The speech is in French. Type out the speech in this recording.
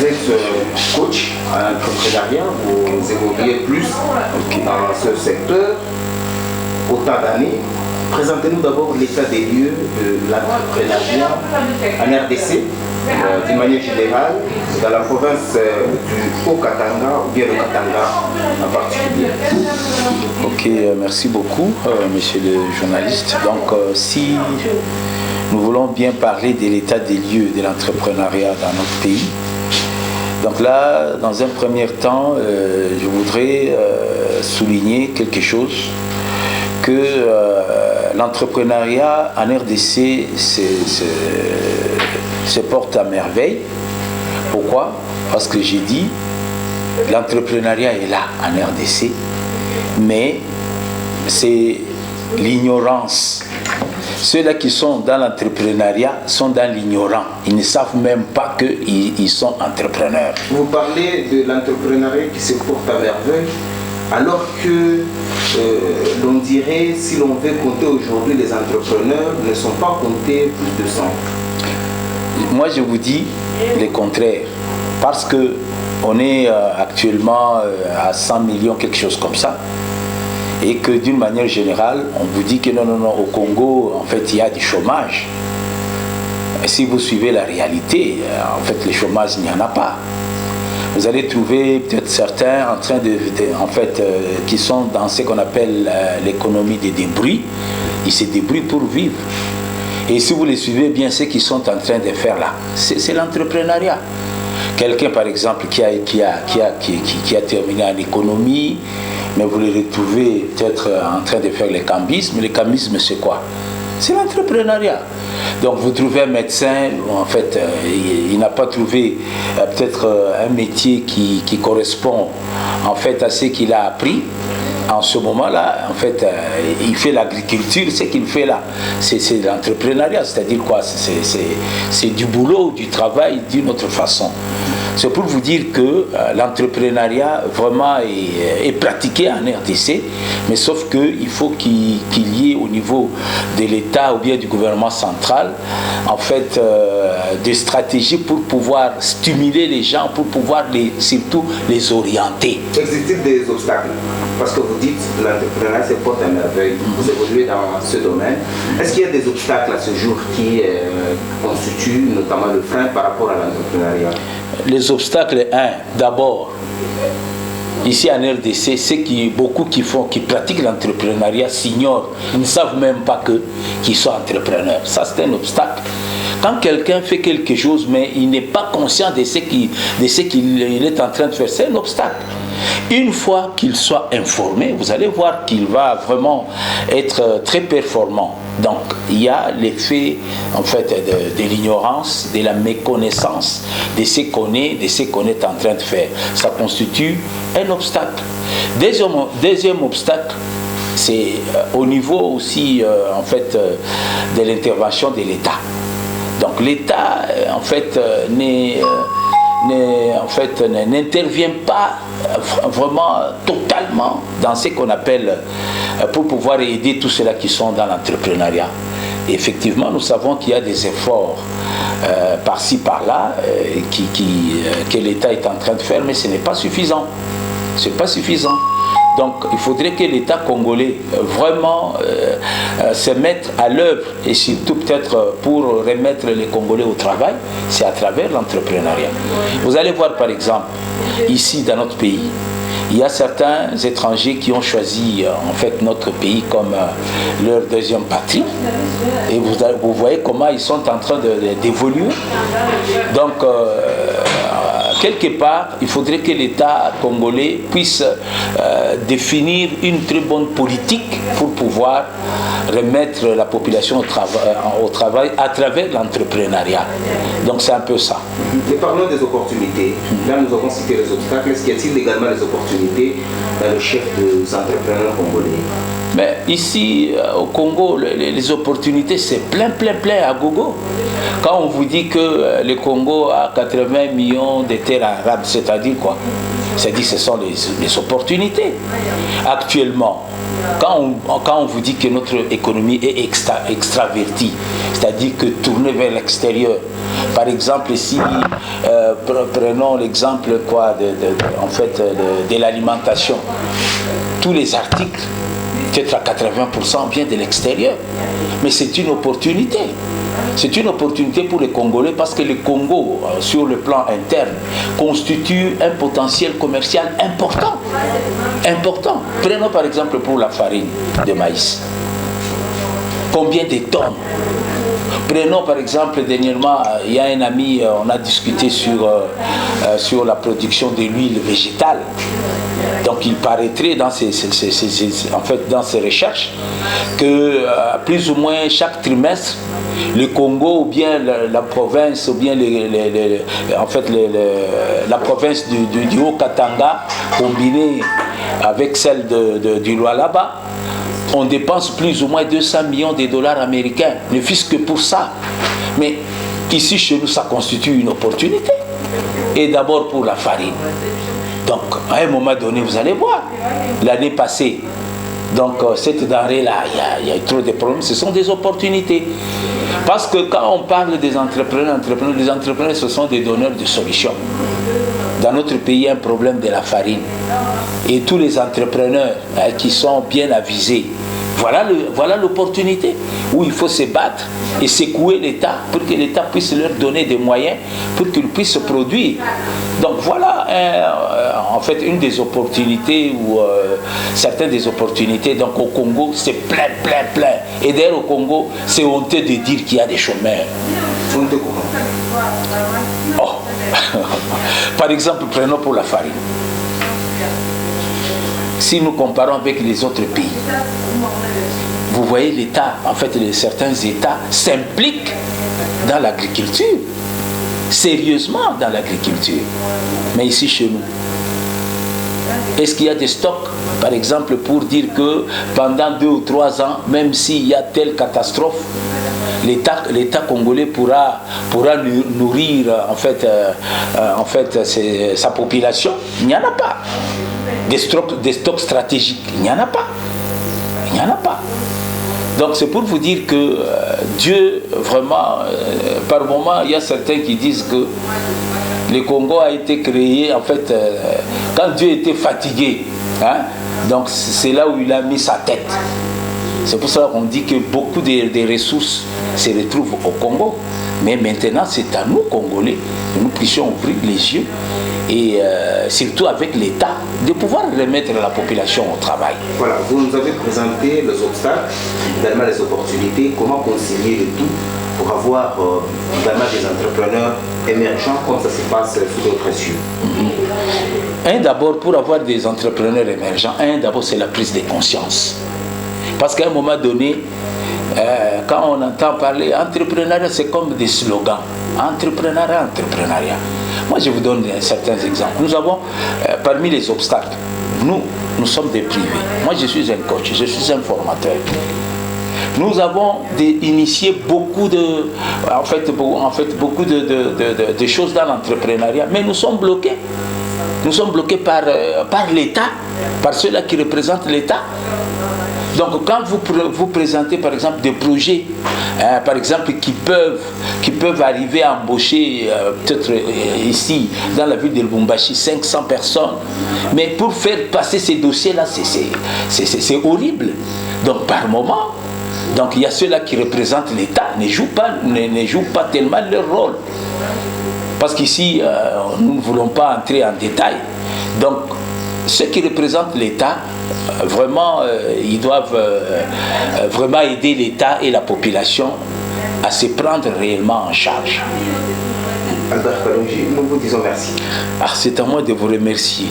êtes coach en entrepreneuriat, vous évoluez plus dans ce secteur. Autant d'années. Présentez-nous d'abord l'état des lieux de l'entrepreneuriat en RDC, d'une manière générale, dans la province du Haut-Katanga ou bien le Katanga en particulier. Ok, merci beaucoup, monsieur le journaliste. Donc, si nous voulons bien parler de l'état des lieux de l'entrepreneuriat dans notre pays, donc là, dans un premier temps, je voudrais souligner quelque chose, que l'entrepreneuriat en RDC se porte à merveille. Pourquoi? Parce que j'ai dit, l'entrepreneuriat est là en RDC, mais c'est l'ignorance. Ceux-là qui sont dans l'entrepreneuriat sont dans l'ignorant. Ils ne savent même pas qu'ils sont entrepreneurs. Vous parlez de l'entrepreneuriat qui se porte à merveille, alors que l'on dirait, si l'on veut compter aujourd'hui, les entrepreneurs ne sont pas comptés plus de 100. Moi, je vous dis le contraire. Parce qu'on est actuellement à 100 millions, quelque chose comme ça. Et que d'une manière générale, on vous dit que non, au Congo, en fait, il y a du chômage. Et si vous suivez la réalité, en fait, le chômage, il n'y en a pas. Vous allez trouver peut-être certains en train qui sont dans ce qu'on appelle l'économie des débris. Ils se débrouillent pour vivre. Et si vous les suivez bien, ce qu'ils sont en train de faire là, c'est l'entrepreneuriat. Quelqu'un, par exemple, qui a terminé en économie, mais vous le retrouvez peut-être en train de faire le cambisme. Le cambisme, c'est quoi? C'est l'entrepreneuriat. Donc vous trouvez un médecin, en fait, il n'a pas trouvé peut-être un métier qui correspond en fait à ce qu'il a appris. En ce moment-là, en fait, il fait l'agriculture, ce qu'il fait là, c'est l'entrepreneuriat, c'est-à-dire quoi? C'est du boulot, du travail d'une autre façon. C'est pour vous dire que l'entrepreneuriat vraiment est pratiqué en RDC, mais sauf qu'il faut qu'il y ait au niveau de l'État ou bien du gouvernement central, en fait, des stratégies pour pouvoir stimuler les gens, pour pouvoir surtout les orienter. Existe-t-il des obstacles? Parce que vous dites que l'entrepreneuriat se porte à merveille, vous évoluez dans ce domaine. Est-ce qu'il y a des obstacles à ce jour qui constituent notamment le frein par rapport à l'entrepreneuriat? Les obstacles, d'abord, ici en RDC, beaucoup qui pratiquent l'entrepreneuriat s'ignorent. Ils ne savent même pas qu'ils sont entrepreneurs. Ça, c'est un obstacle. Quand quelqu'un fait quelque chose, mais il n'est pas conscient de ce qu'il est en train de faire, c'est un obstacle. Une fois qu'il soit informé, vous allez voir qu'il va vraiment être très performant. Donc, il y a l'effet en fait de l'ignorance, de la méconnaissance de ce qu'on est en train de faire. Ça constitue un obstacle. Deuxième obstacle, c'est au niveau aussi en fait de l'intervention de l'État. Donc, l'État en fait n'intervient pas vraiment totalement dans ce qu'on appelle pour pouvoir aider tous ceux-là qui sont dans l'entrepreneuriat. Effectivement, nous savons qu'il y a des efforts par-ci, par-là que l'État est en train de faire, mais ce n'est pas suffisant. Ce n'est pas suffisant. Donc, il faudrait que l'État congolais vraiment se mette à l'œuvre et surtout peut-être pour remettre les Congolais au travail, c'est à travers l'entrepreneuriat. Vous allez voir par exemple, ici dans notre pays, il y a certains étrangers qui ont choisi en fait notre pays comme leur deuxième patrie. Et vous voyez comment ils sont en train d'évoluer. Donc, quelque part, il faudrait que l'État congolais puisse définir une très bonne politique pour pouvoir remettre la population au travail à travers l'entrepreneuriat. Donc c'est un peu ça. Et parlons des opportunités. Là, nous avons cité les obstacles. Est-ce qu'il y a-t-il également des opportunités dans le chef des entrepreneurs congolais? Mais ici, au Congo, les opportunités, c'est plein à gogo. Quand on vous dit que le Congo a 80 millions de terres arables, c'est-à-dire quoi? C'est-à-dire ce sont les opportunités. Actuellement, quand on vous dit que notre économie est extravertie, c'est-à-dire que tournée vers l'extérieur, par exemple ici, prenons l'exemple de l'alimentation. Tous les articles, peut-être à 80% viennent de l'extérieur. Mais c'est une opportunité. C'est une opportunité pour les Congolais parce que le Congo, sur le plan interne, constitue un potentiel commercial important. Important. Prenons par exemple pour la farine de maïs. Combien de tonnes? Prenons par exemple, dernièrement, il y a un ami, on a discuté sur la production de l'huile végétale. Donc il paraîtrait dans ces recherches que plus ou moins chaque trimestre, le Congo ou bien la province ou bien la province du Haut-Katanga combinée avec celle du Lualaba, on dépense plus ou moins 200 millions de dollars américains, ne fût-ce que pour ça. Mais ici chez nous, ça constitue une opportunité. Et d'abord pour la farine. Donc, à un moment donné, vous allez voir, l'année passée, donc cette denrée-là, il y a trop de problèmes, ce sont des opportunités. Parce que quand on parle des entrepreneurs, les entrepreneurs, ce sont des donneurs de solutions. Dans notre pays, il y a un problème de la farine. Et tous les entrepreneurs qui sont bien avisés, voilà l'opportunité où il faut se battre et secouer l'État pour que l'État puisse leur donner des moyens pour qu'ils puissent se produire. Donc voilà en fait une des opportunités ou certaines des opportunités. Donc au Congo, c'est plein. Et d'ailleurs au Congo, c'est honteux de dire qu'il y a des chômeurs. Oh. Par exemple, prenons pour la farine. Si nous comparons avec les autres pays, vous voyez l'État, en fait certains États s'impliquent dans l'agriculture, sérieusement dans l'agriculture. Mais ici chez nous, est-ce qu'il y a des stocks, par exemple, pour dire que pendant 2 ou 3 ans, même s'il y a telle catastrophe, l'État congolais pourra nourrir sa population? Il n'y en a pas. Des stocks stratégiques, il n'y en a pas. Donc c'est pour vous dire que Dieu, vraiment, par moment, il y a certains qui disent que le Congo a été créé, en fait, quand Dieu était fatigué, donc c'est là où il a mis sa tête. C'est pour ça qu'on dit que beaucoup des ressources se retrouvent au Congo. Mais maintenant, c'est à nous, Congolais, que nous puissions ouvrir les yeux et surtout avec l'État, de pouvoir remettre la population au travail. Voilà, vous nous avez présenté les obstacles, également les opportunités, comment concilier le tout pour avoir également des entrepreneurs émergents, comme ça se passe sous d'autres cieux. D'abord, pour avoir des entrepreneurs émergents, d'abord c'est la prise de conscience. Parce qu'à un moment donné, quand on entend parler entrepreneuriat, c'est comme des slogans. Entrepreneuriat. Moi, je vous donne certains exemples. Nous avons, parmi les obstacles, nous sommes des privés. Moi, je suis un coach, je suis un formateur. Nous avons initié beaucoup de choses dans l'entrepreneuriat, mais nous sommes bloqués. Nous sommes bloqués par l'État, par ceux-là qui représentent l'État. Donc quand vous présentez par exemple des projets, par exemple qui peuvent arriver à embaucher peut-être ici dans la ville de Lubumbashi 500 personnes, mais pour faire passer ces dossiers-là, c'est horrible. Donc par moment, donc il y a ceux-là qui représentent l'État, ne jouent pas tellement leur rôle. Parce qu'ici, nous ne voulons pas entrer en détail. Donc ceux qui représentent l'État, vraiment, ils doivent vraiment aider l'État et la population à se prendre réellement en charge. Albert Kalonji, nous vous disons merci. C'est à moi de vous remercier.